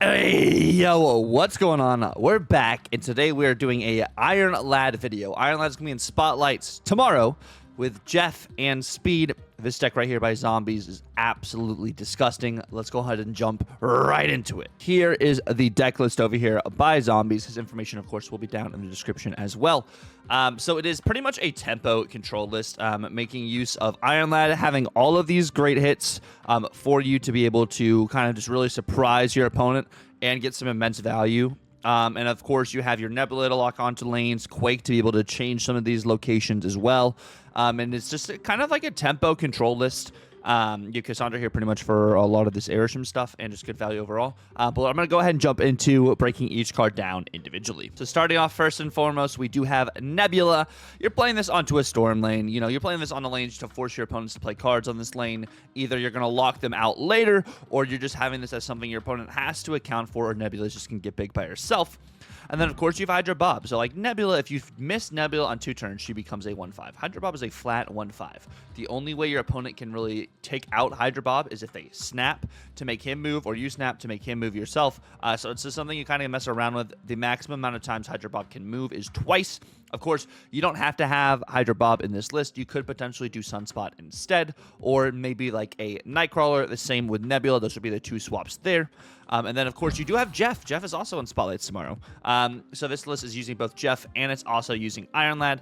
Hey, yo, what's going on? We're back, and today we are doing a Ironlad video. Ironlad's gonna be in spotlights tomorrow with Jeff and Speed. This deck right here by Zombies is absolutely disgusting. Let's go ahead and jump right into it. Here is the deck list over here by Zombies. His information, of course, will be down in the description as well. So it is pretty much a tempo control list, making use of Ironlad, having all of these great hits for you to be able to kind of just really surprise your opponent and get some immense value. And of course, you have your Nebula to lock onto lanes, Quake to be able to change some of these locations as well. And it's just kind of like a tempo control list. You have Cassandra here pretty much for a lot of this Airshim stuff and just good value overall. But I'm going to go ahead and jump into breaking each card down individually. So starting off first and foremost, we do have Nebula. You're playing this onto a Storm lane. You know, you're playing this on a lane to force your opponents to play cards on this lane. Either you're going to lock them out later, or you're just having this as something your opponent has to account for, or Nebula's just going to get big by herself. And then, of course, you have Hydra Bob. So, like, Nebula, if you miss Nebula on 2 turns, she becomes a 1-5. Hydra Bob is a flat 1-5. The only way your opponent can really take out Hydra Bob is if they snap to make him move, or you snap to make him move yourself. So it's just something you kind of mess around with. The maximum amount of times Hydra Bob can move is twice. Of course, you don't have to have Hydra Bob in this list. You could potentially do Sunspot instead, or maybe like a Nightcrawler. The same with Nebula. Those would be the 2 swaps there. And then, of course, you do have Jeff. Jeff is also in Spotlights tomorrow. So this list is using both Jeff and it's also using Ironlad.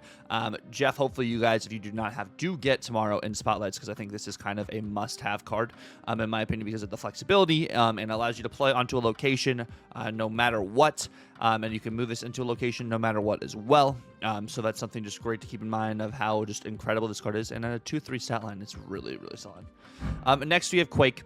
Jeff, hopefully you guys, if you do not have, do get tomorrow in Spotlights, because I think this is kind of a must-have card, in my opinion, because of the flexibility and allows you to play onto a location no matter what. And you can move this into a location no matter what as well. So that's something just great to keep in mind of how just incredible this card is. And at a 2-3 stat line, it's really, really solid. Next, we have Quake.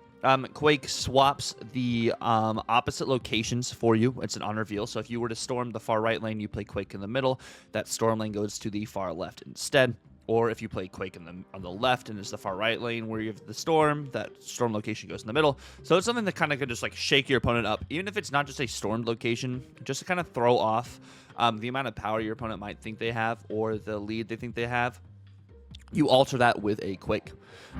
Quake swaps the opposite locations for you. It's an on reveal. So if you were to storm the far right lane, you play Quake in the middle. That storm lane goes to the far left instead. Or if you play Quake on the left and it's the far right lane where you have the storm, that storm location goes in the middle. So it's something that kind of could just like shake your opponent up, even if it's not just a stormed location, just to kind of throw off the amount of power your opponent might think they have or the lead they think they have. You alter that with a Quake.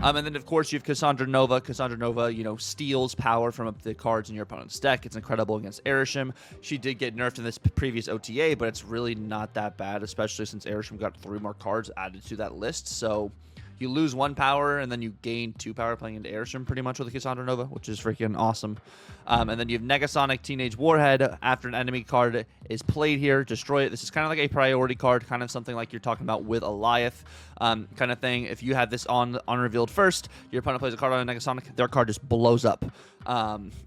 And then, of course, you have Cassandra Nova. Cassandra Nova, you know, steals power from the cards in your opponent's deck. It's incredible against Airshim. She did get nerfed in this previous OTA, but it's really not that bad, especially since Airshim got 3 more cards added to that list. So you lose 1 power, and then you gain 2 power playing into Airshim pretty much with the Cassandra Nova, which is freaking awesome. And then you have Negasonic Teenage Warhead. After an enemy card is played here, destroy it. This is kind of like a priority card, kind of something like you're talking about with Eliath kind of thing. If you have this on revealed first, your opponent plays a card on a Negasonic, their card just blows up.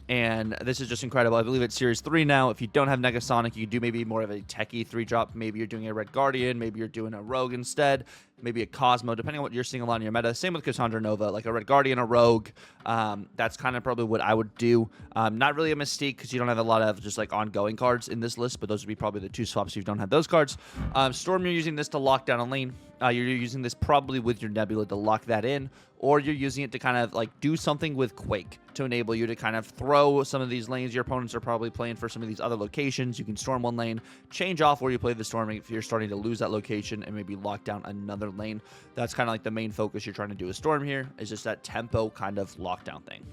And this is just incredible. I believe it's Series 3 now. If you don't have Negasonic, you can do maybe more of a techie 3-drop. Maybe you're doing a Red Guardian. Maybe you're doing a Rogue instead. Maybe a Cosmo, depending on what you're seeing a lot in your meta. Same with Cassandra Nova, like a Red Guardian, a Rogue. That's kind of probably what I would do. Not really a Mystique, because you don't have a lot of just like ongoing cards in this list, but those would be probably the 2 swaps if you don't have those cards. Storm, you're using this to lock down a lane. You're using this probably with your Nebula to lock that in, or you're using it to kind of like do something with Quake to enable you to kind of throw some of these lanes. Your opponents are probably playing for some of these other locations. You can storm one lane, change off where you play the storming if you're starting to lose that location, and maybe lock down another lane. That's kind of like the main focus you're trying to do with Storm here, is just that tempo kind of lockdown thing.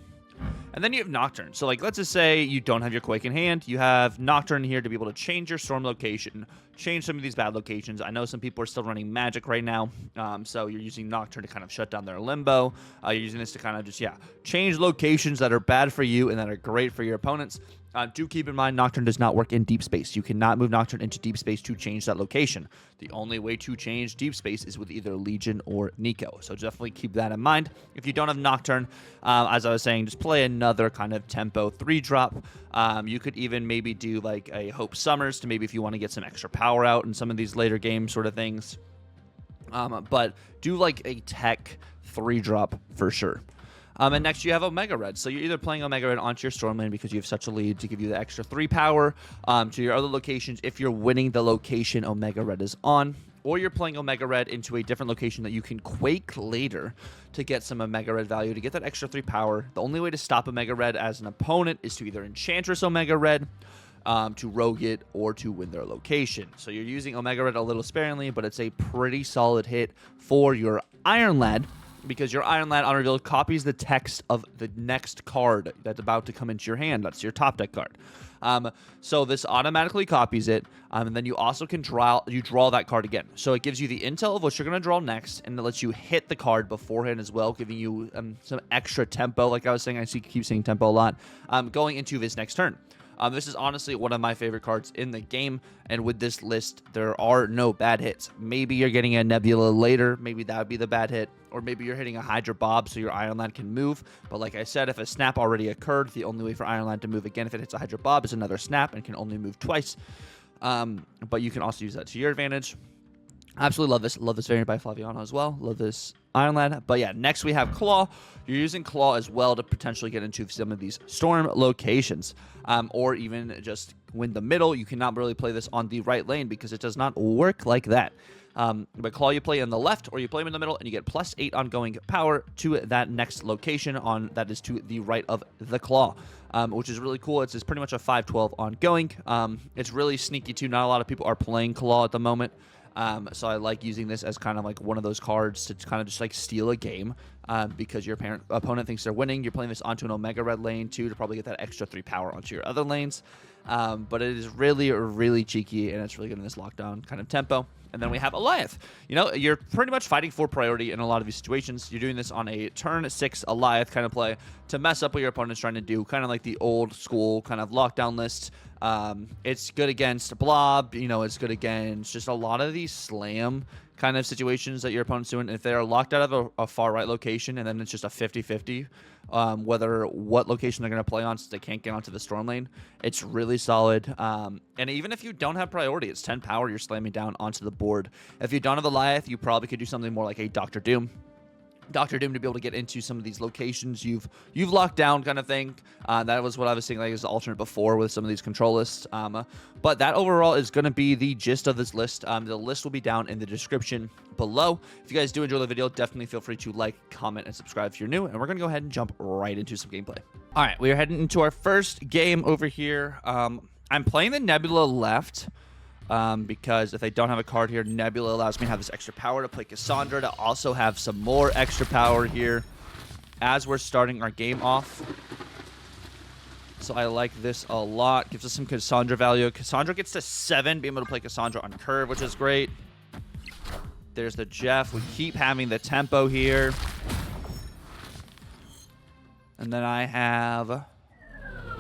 And then you have Nocturne. So, like, let's just say you don't have your Quake in hand. You have Nocturne here to be able to change your Storm location, change some of these bad locations. I know some people are still running Magic right now, so you're using Nocturne to kind of shut down their Limbo. You're using this to kind of just, change locations that are bad for you and that are great for your opponents. Do keep in mind, Nocturne does not work in deep space. You cannot move Nocturne into deep space to change that location. The only way to change deep space is with either Legion or Nico. So definitely keep that in mind. If you don't have Nocturne, as I was saying, just play another kind of tempo 3-drop. You could even maybe do like a Hope Summers to maybe if you want to get some extra power out in some of these later game sort of things. But do like a tech 3-drop for sure. And next you have Omega Red. So you're either playing Omega Red onto your Storm lane because you have such a lead to give you the extra 3 power to your other locations if you're winning the location Omega Red is on. Or you're playing Omega Red into a different location that you can Quake later to get some Omega Red value, to get that extra 3 power. The only way to stop Omega Red as an opponent is to either Enchantress Omega Red, to rogue it, or to win their location. So you're using Omega Red a little sparingly, but it's a pretty solid hit for your Ironlad. because your Ironlad on reveal copies the text of the next card that's about to come into your hand. That's your top deck card. So this automatically copies it, and then you also can draw that card again. So it gives you the intel of what you're going to draw next, and it lets you hit the card beforehand as well, giving you some extra tempo. Like I was saying, keep saying tempo a lot, going into this next turn. This is honestly one of my favorite cards in the game, and with this list, there are no bad hits. Maybe you're getting a Nebula later, maybe that would be the bad hit, or maybe you're hitting a Hydra Bob so your Ironlad can move. But like I said, if a snap already occurred, the only way for Ironlad to move again if it hits a Hydra Bob is another snap and can only move twice. But you can also use that to your advantage. Absolutely love this. Love this variant by Flaviano as well. Love this Ironlad. But yeah, next we have Claw. You're using Claw as well to potentially get into some of these storm locations, or even just win the middle. You cannot really play this on the right lane because it does not work like that. But Claw you play in the left, or you play him in the middle, and you get +8 ongoing power to that next location that is to the right of the Claw, which is really cool. It's pretty much a 5/12 ongoing. It's really sneaky too. Not a lot of people are playing Claw at the moment. So I like using this as kind of like one of those cards to kind of just like steal a game, because your opponent thinks they're winning. You're playing this onto an Omega Red lane too to probably get that extra 3 power onto your other lanes. But it is really, really cheeky, and it's really good in this lockdown kind of tempo. And then we have Alioth. You know, you're pretty much fighting for priority in a lot of these situations. You're doing this on a turn 6 Alioth kind of play to mess up what your opponent's trying to do, kind of like the old school kind of lockdown list. It's good against Blob, you know, it's good against just a lot of these slam kind of situations that your opponent's doing. If they're locked out of a far right location, and then it's just a 50-50, what location they're going to play on, since they can't get onto the storm lane, it's really solid. And even if you don't have priority, it's 10 power you're slamming down onto the board. If you don't have Alioth, you probably could do something more like a Dr. Doom to be able to get into some of these locations you've locked down, kind of thing. That was what I was saying, like, as an alternate before with some of these control lists. But that overall is going to be the gist of this list. The list will be down in the description below. If you guys do enjoy the video, definitely feel free to like, comment, and subscribe if you're new. And we're going to go ahead and jump right into some gameplay. All right, we are heading into our first game over here. I'm playing the Nebula left. Because if they don't have a card here, Nebula allows me to have this extra power to play Cassandra to also have some more extra power here as we're starting our game off. So I like this a lot. Gives us some Cassandra value. Cassandra gets to 7, being able to play Cassandra on curve, which is great. There's the Jeff. We keep having the tempo here. And then I have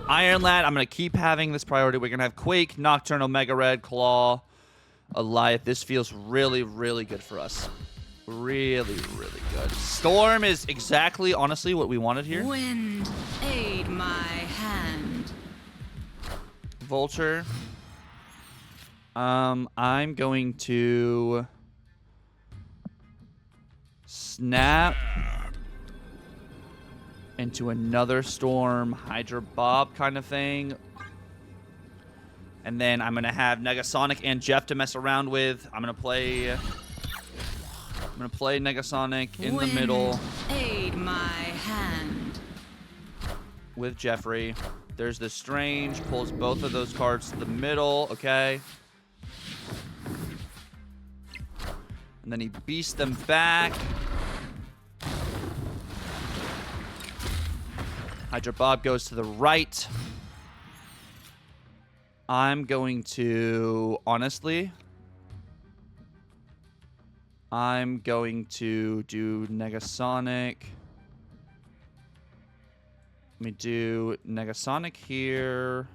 Ironlad. I'm going to keep having this priority. We're going to have Quake, Nocturne, Omega Red, Claw, Alioth. This feels really, really good for us. Really, really good. Storm is exactly, honestly, what we wanted here. Wind, aid my hand. Vulture. I'm going to snap into another Storm Hydra Bob kind of thing. And then I'm going to have Negasonic and Jeff to mess around with. I'm going to play Negasonic in the middle. Aid my hand. With Jeffrey. There's the Strange. Pulls both of those cards to the middle. Okay. And then he beasts them back. Hydra Bob goes to the right. I'm going to, honestly, I'm going to do Negasonic. Let me do Negasonic here.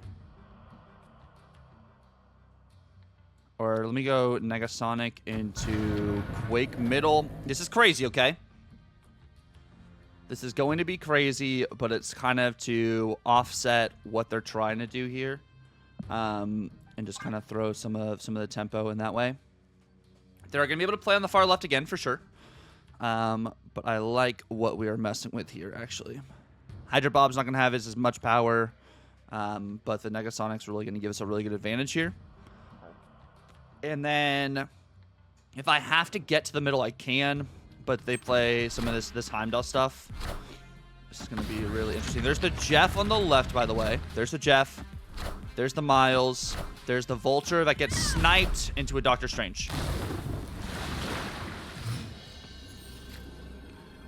Or let me go Negasonic into Quake middle. This is crazy, okay? This is going to be crazy, but it's kind of to offset what they're trying to do here, and just kind of throw some of the tempo in that way. They're going to be able to play on the far left again for sure, but I like what we are messing with here actually. Hydra Bob's not going to have as much power, but the Negasonic's really going to give us a really good advantage here. And then if I have to get to the middle, I can. But they play some of this Heimdall stuff. This is going to be really interesting. There's the Jeff on the left, by the way. There's the Jeff. There's the Miles. There's the Vulture that gets sniped into a Doctor Strange.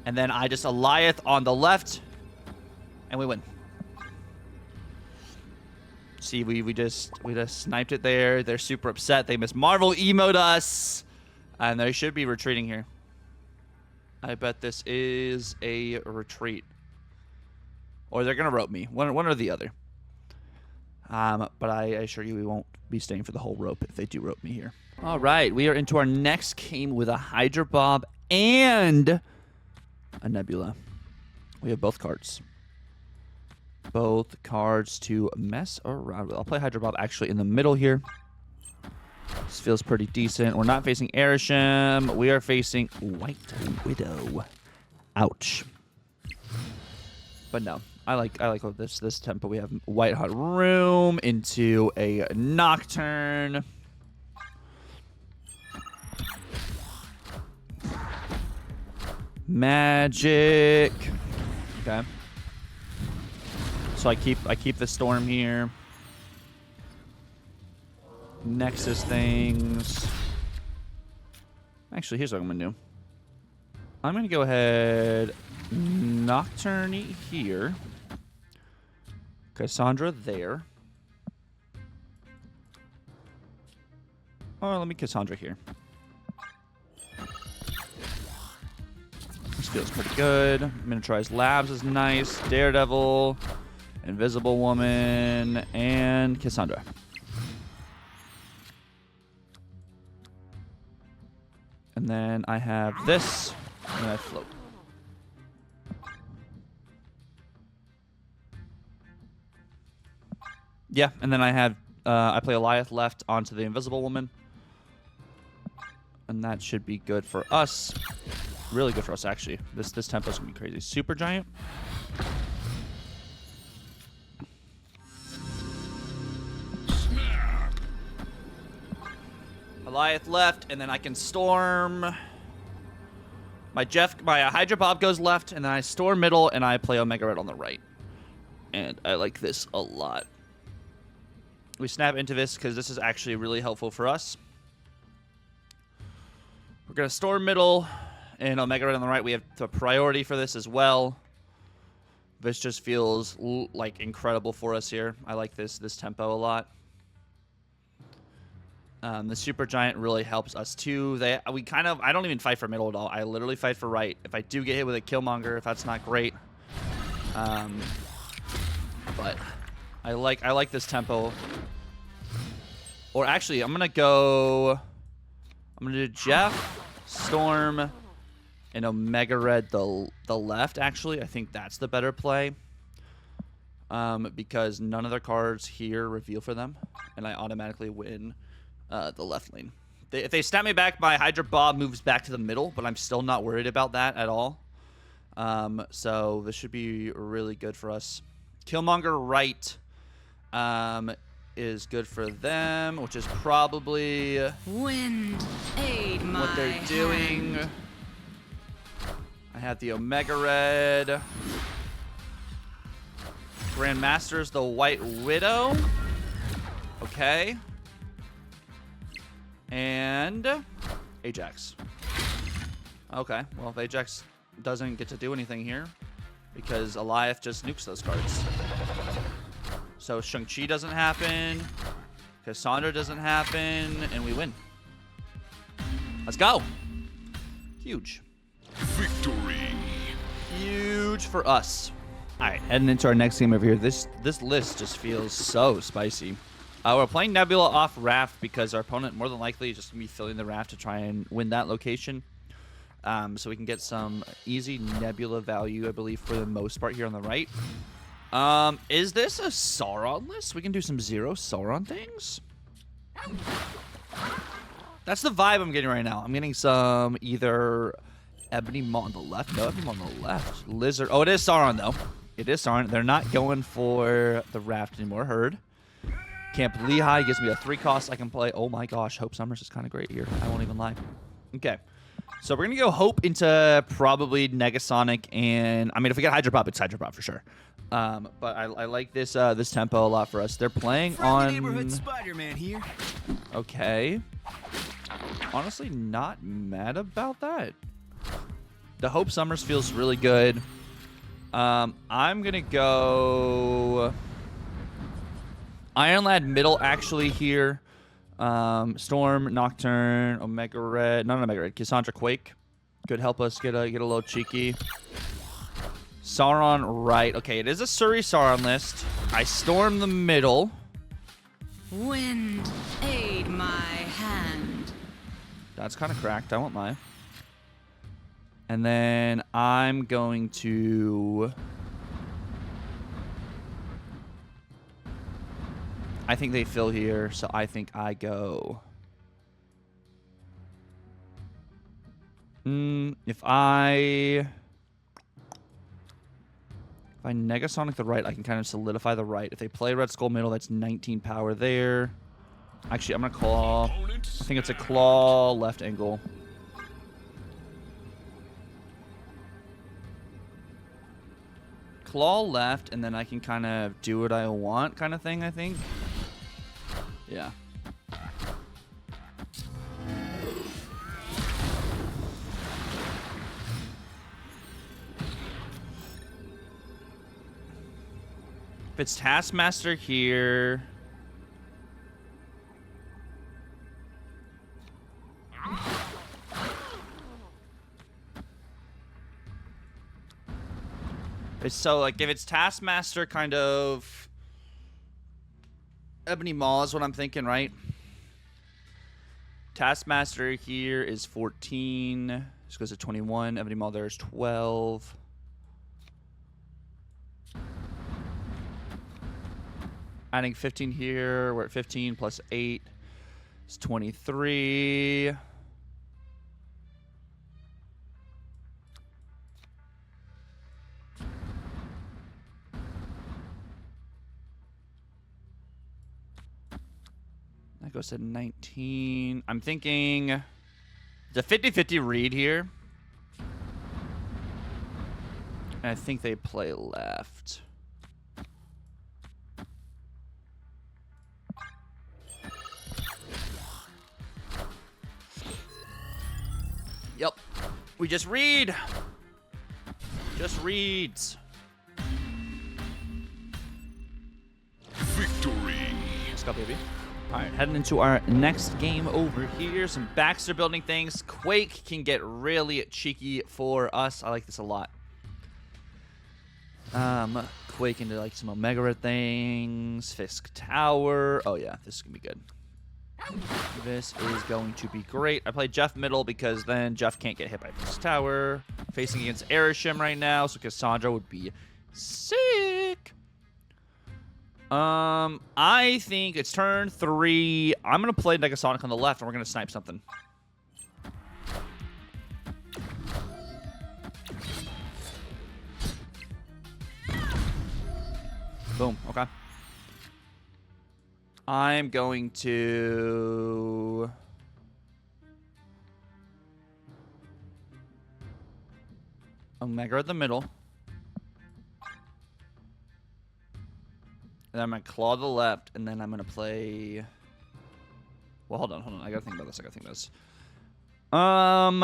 And then I just Goliath on the left, and we win. See, we just sniped it there. They're super upset. They Miss Marvel emote us, and they should be retreating here. I bet this is a retreat, or they're gonna rope me. One or the other. But I assure you, we won't be staying for the whole rope if they do rope me here. All right, we are into our next game with a Hydra Bob and a Nebula. We have both cards. Both cards to mess around with. I'll play Hydra Bob actually in the middle here. This feels pretty decent. We're not facing Arishem. We are facing White Widow. Ouch. But no, I like this tempo. We have White Hot Room into a Nocturne. Magic. Okay. So I keep the Storm here. Nexus things. Actually, here's what I'm gonna do. I'm gonna go ahead Nocturne here. Cassandra there. Oh, let me Cassandra here. This feels pretty good. Miniaturized Labs is nice. Daredevil, Invisible Woman, and Cassandra. And then I have this, and I float. Yeah, and then I have, I play Goliath left onto the Invisible Woman. And that should be good for us. Really good for us, actually. This tempo's gonna be crazy. Super Giant. Goliath left, and then I can Storm. My Hydra Bob goes left, and then I Storm middle, and I play Omega Red on the right. And I like this a lot. We snap into this because this is actually really helpful for us. We're going to Storm middle, and Omega Red on the right. We have the priority for this as well. This just feels like incredible for us here. I like this tempo a lot. The Super Giant really helps us too. I don't even fight for middle at all. I literally fight for right. If I do get hit with a Killmonger, if that's not great. But I like this tempo. Or actually, I'm gonna do Jeff, Storm, and Omega Red the left. Actually, I think that's the better play. Because none of their cards here reveal for them, and I automatically win the left lane. If they snap me back, my Hydra Bob moves back to the middle, but I'm still not worried about that at all. So this should be really good for us. Killmonger right is good for them, which is probably Wind, aid my what they're doing. hand. I have the Omega Red. Grandmaster's the White Widow. Okay. And Ajax. Okay, well, if Ajax doesn't get to do anything here because Goliath just nukes those cards. So Shang-Chi doesn't happen, Cassandra doesn't happen, and we win. Let's go. Huge. Victory. Huge for us. All right, heading into our next game over here. This list just feels so spicy. We're playing Nebula off Raft because our opponent more than likely is just going to be filling the Raft to try and win that location. So we can get some easy Nebula value, I believe, for the most part here on the right. Is this a Sauron list? We can do some zero Sauron things? That's the vibe I'm getting right now. I'm getting some either Ebony Maw on the left. No, Ebony Maw on the left. Lizard. Oh, it is Sauron, though. It is Sauron. They're not going for the Raft anymore. Heard. Camp Lehigh gives me a 3-cost I can play. Oh my gosh, Hope Summers is kind of great here. I won't even lie. Okay. So we're going to go Hope into probably Negasonic, and I mean, if we get Hydra Pop, it's Hydra Pop for sure. But I like this this tempo a lot for us. They're playing on neighborhood Spider-Man here. Okay. Honestly, not mad about that. The Hope Summers feels really good. I'm going to go Ironlad middle actually here. Storm, Nocturne, Omega Red. No, not Omega Red. Cassandra Quake. Could help us get a little cheeky. Sauron right. Okay, it is a Suri Sauron list. I storm the middle. Wind, aid my hand. That's kind of cracked. I won't lie. And then I'm going to... I think they fill here, so I think I go... If I Negasonic the right, I can kind of solidify the right. If they play Red Skull middle, that's 19 power there. Actually, I'm going to claw. I think it's a claw left angle. Claw left, and then I can kind of do what I want kind of thing, I think. Yeah. If it's Taskmaster here... So, like, if it's Taskmaster, kind of... Ebony Maw is what I'm thinking, right? Taskmaster here is 14. This goes to 21. Ebony Maw there is 12. Adding 15 here. We're at 15 plus 8. It's 23. That goes to 19. I'm thinking it's a 50-50 read here. And I think they play left. Yep. We just read. Just reads. Victory. Let's go, baby. All right, heading into our next game over here. Some Baxter building things. Quake can get really cheeky for us. I like this a lot. Quake into like some Omega Red things. Fisk Tower. Oh yeah, this is gonna be good. This is going to be great. I played Jeff middle because then Jeff can't get hit by Fisk Tower. Facing against Erishim right now, so Cassandra would be sick. I think it's turn 3. I'm gonna play Negasonic on the left, and we're gonna snipe something. Boom. Okay. I'm going to... Omega at the middle. And then I'm going to claw the left, and then I'm going to play... Well, hold on. I got to think about this. I'm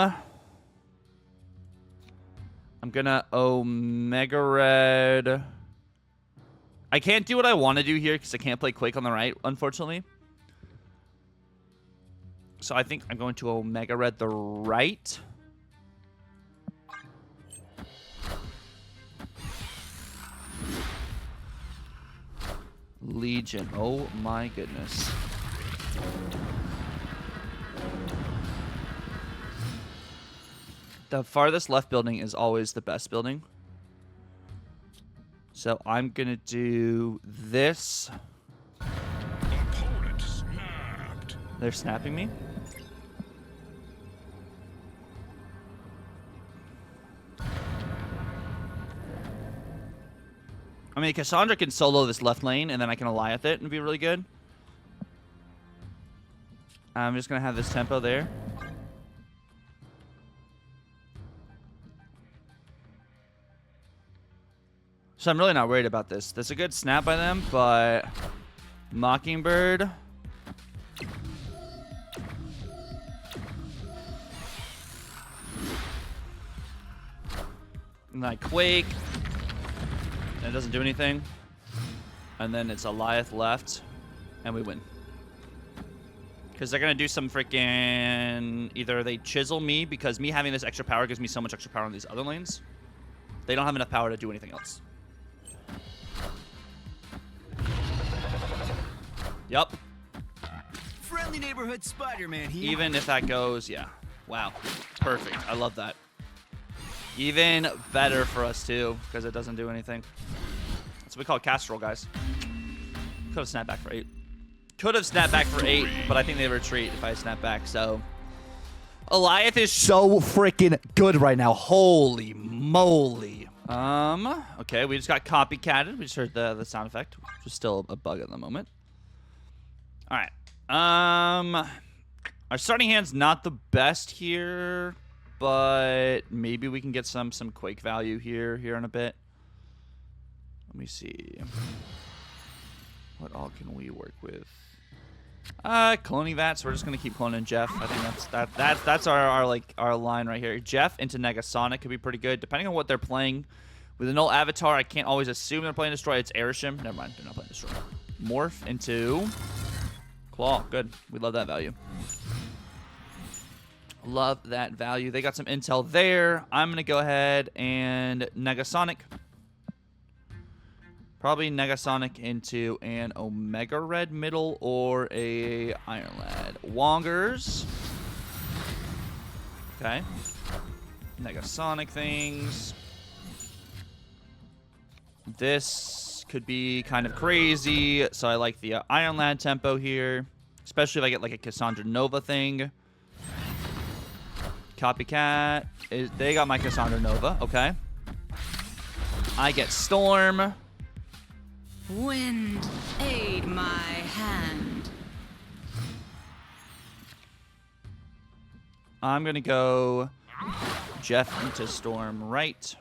going to Omega Red... I can't do what I want to do here because I can't play Quake on the right, unfortunately. So I think I'm going to Omega Red the right. Legion. Oh my goodness. The farthest left building is always the best building. So I'm going to do this. Opponent snapped. They're snapping me? I mean, Cassandra can solo this left lane, and then I can Alioth it and be really good. I'm just going to have this tempo there. So I'm really not worried about this. That's a good snap by them, but Mockingbird. And then I Quake. And it doesn't do anything. And then it's Goliath left. And we win. Because they're going to do some freaking... Either they chisel me, because me having this extra power gives me so much extra power on these other lanes. They don't have enough power to do anything else. Yup. Friendly neighborhood Spider-Man here. Even if that goes, yeah. Wow. Perfect. I love that. Even better for us, too, because it doesn't do anything. That's what we call cast roll, guys. Could have snapped back for 8. Could have snapped back for 8, but I think they retreat if I snap back, so... Goliath is so freaking good right now. Holy moly. Okay, we just got copycatted. We just heard the sound effect, which is still a bug at the moment. All right. Our starting hand's not the best here, but maybe we can get some Quake value here in a bit. Let me see. What all can we work with? Cloning Vats. We're just gonna keep cloning Jeff. I think that's our line right here. Jeff into Negasonic could be pretty good, depending on what they're playing. With an old avatar, I can't always assume they're playing Destroy. It's Airshim. Never mind, they're not playing Destroy. Morph into Claw. Good. We love that value. Love that value. They got some intel there. I'm gonna go ahead and Negasonic. Probably Negasonic into an Omega Red middle or a Ironlad. Wongers. Okay. Negasonic things. This could be kind of crazy, so I like the Ironlad tempo here. Especially if I get like a Cassandra Nova thing. Copycat. They got my Cassandra Nova. Okay. I get Storm. Wind, aid my hand. I'm going to go Jeff into Storm right.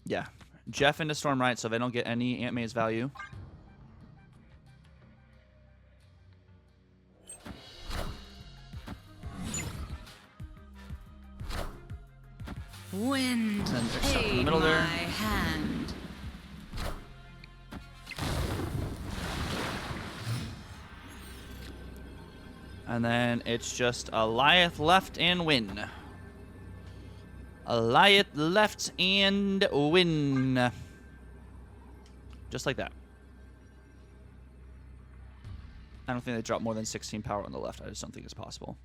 Yeah. Jeff into Storm right so they don't get any Aunt May's value. Wind, aid in the middle my there. hand. And then it's just Goliath left and win. Goliath left and win. Just like that. I don't think they drop more than 16 power on the left. I just don't think it's possible.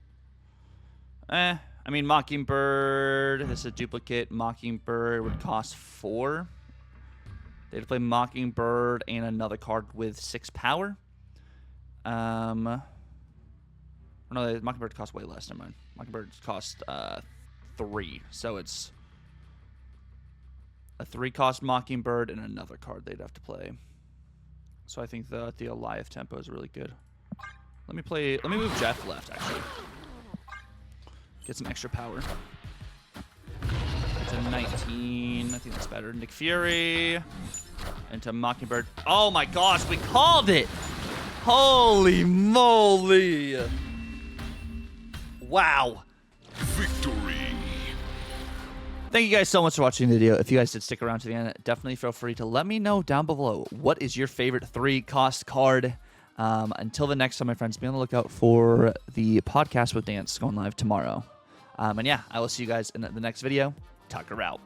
I mean, Mockingbird. This is a duplicate. Mockingbird would cost 4. They had to play Mockingbird and another card with 6 power. No, Mockingbird costs way less. Never mind. Mockingbird cost 3. So it's a 3-cost Mockingbird and another card they'd have to play. So I think the Goliath tempo is really good. Let me move Jeff left, actually. Get some extra power. It's a 19. I think that's better. Nick Fury. Into Mockingbird. Oh my gosh, we called it! Holy moly! Wow. Victory. Thank you guys so much for watching the video. If you guys did stick around to the end, definitely feel free to let me know down below what is your favorite 3-cost card. Until the next time, my friends, be on the lookout for the podcast with Dance going live tomorrow. And yeah, I will see you guys in the next video. Tucker out.